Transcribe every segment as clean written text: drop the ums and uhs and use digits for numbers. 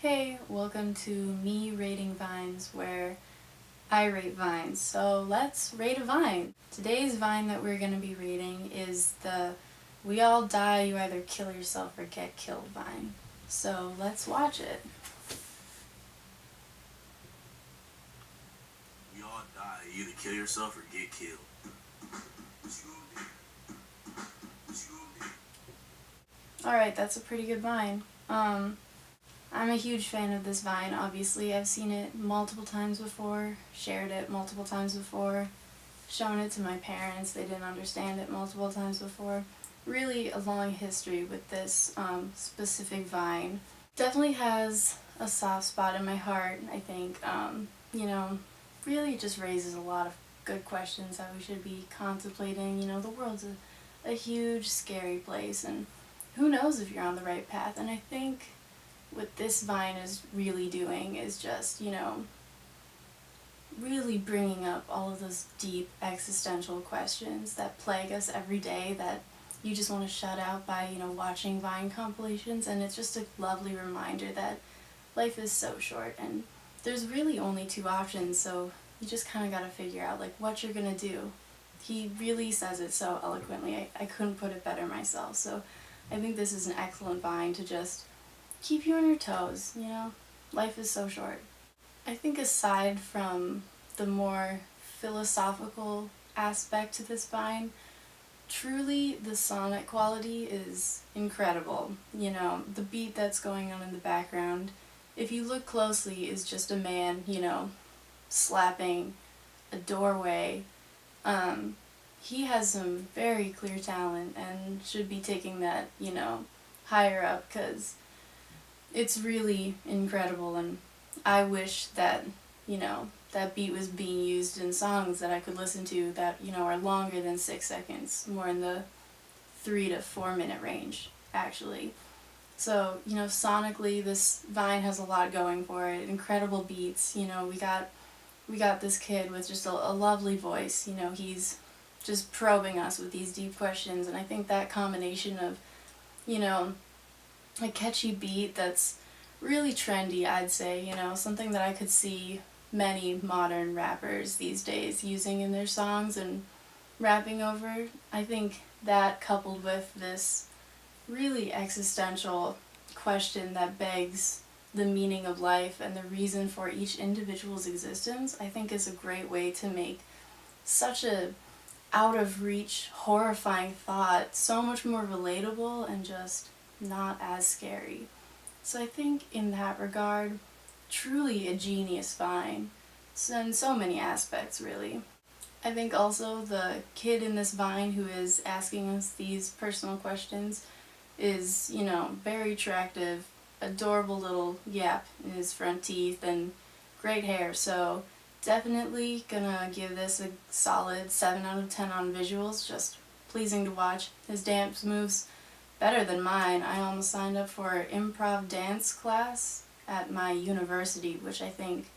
Hey, welcome to me rating vines where I rate vines. So let's rate a vine. Today's vine that we're going to be rating is the "We all die, you either kill yourself or get killed" vine. So let's watch it. We all die. You either kill yourself or get killed. Alright, that's a pretty good vine. I'm a huge fan of this vine, obviously. I've seen it multiple times before, shared it multiple times before, shown it to my parents. They didn't understand it multiple times before. Really a long history with this specific vine. Definitely has a soft spot in my heart, I think. Really just raises a lot of good questions that we should be contemplating. The world's a huge, scary place, and who knows if you're on the right path. And I think what this vine is really doing is just, really bringing up all of those deep existential questions that plague us every day that you just want to shut out by, watching Vine compilations. And it's just a lovely reminder that life is so short and there's really only two options, so you just kind of got to figure out, what you're going to do. He really says it so eloquently. I couldn't put it better myself. So I think this is an excellent vine to just keep you on your toes, Life is so short. I think aside from the more philosophical aspect to this vine, truly the sonic quality is incredible. The beat that's going on in the background, if you look closely, is just a man, slapping a doorway. He has some very clear talent and should be taking that, higher up, because it's really incredible, and I wish that, that beat was being used in songs that I could listen to that, are longer than 6 seconds, more in the 3 to 4 minute range, actually. So, sonically, this vine has a lot going for it. Incredible beats. We got this kid with just a lovely voice. He's just probing us with these deep questions, and I think that combination of, a catchy beat that's really trendy, I'd say, something that I could see many modern rappers these days using in their songs and rapping over. I think that, coupled with this really existential question that begs the meaning of life and the reason for each individual's existence, I think is a great way to make such a out of reach, horrifying thought so much more relatable and just not as scary. So I think in that regard, truly a genius vine. In so many aspects, really. I think also the kid in this vine who is asking us these personal questions is, very attractive, adorable little yap in his front teeth, and great hair. So definitely gonna give this a solid 7 out of 10 on visuals. Just pleasing to watch. His dance moves better than mine. I almost signed up for improv dance class at my university, which I think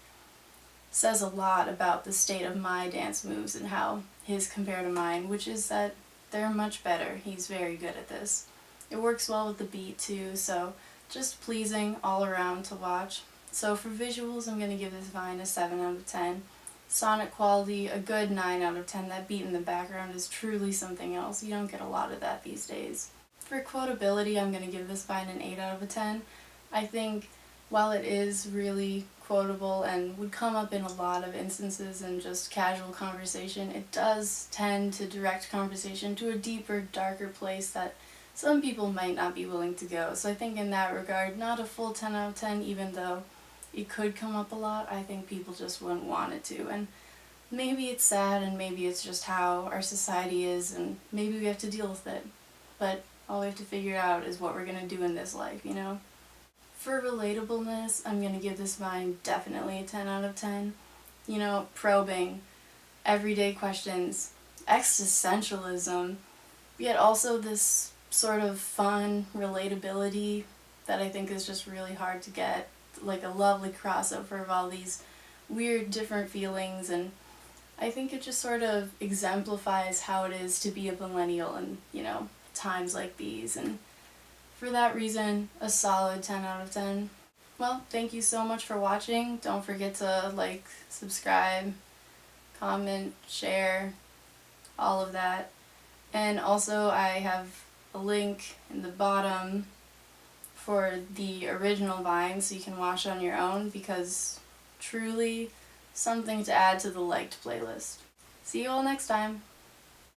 says a lot about the state of my dance moves and how his compare to mine, which is that they're much better. He's very good at this. It works well with the beat too, so just pleasing all around to watch. So for visuals, I'm going to give this vine a 7 out of 10. Sonic quality, a good 9 out of 10. That beat in the background is truly something else. You don't get a lot of that these days. For quotability, I'm going to give this vine an 8 out of 10. I think while it is really quotable and would come up in a lot of instances in just casual conversation, it does tend to direct conversation to a deeper, darker place that some people might not be willing to go. So I think in that regard, not a full 10 out of 10, even though it could come up a lot. I think people just wouldn't want it to. And maybe it's sad, and maybe it's just how our society is, and maybe we have to deal with it. But all we have to figure out is what we're going to do in this life, For relatableness, I'm going to give this vine definitely a 10 out of 10. Probing, everyday questions, existentialism, yet also this sort of fun relatability that I think is just really hard to get. Like a lovely crossover of all these weird different feelings, and I think it just sort of exemplifies how it is to be a millennial in, times like these. And for that reason, a solid 10 out of 10. Well, thank you so much for watching. Don't forget to like, subscribe, comment, share, all of that. And also I have a link in the bottom for the original Vine so you can watch on your own, because truly something to add to the liked playlist. See you all next time.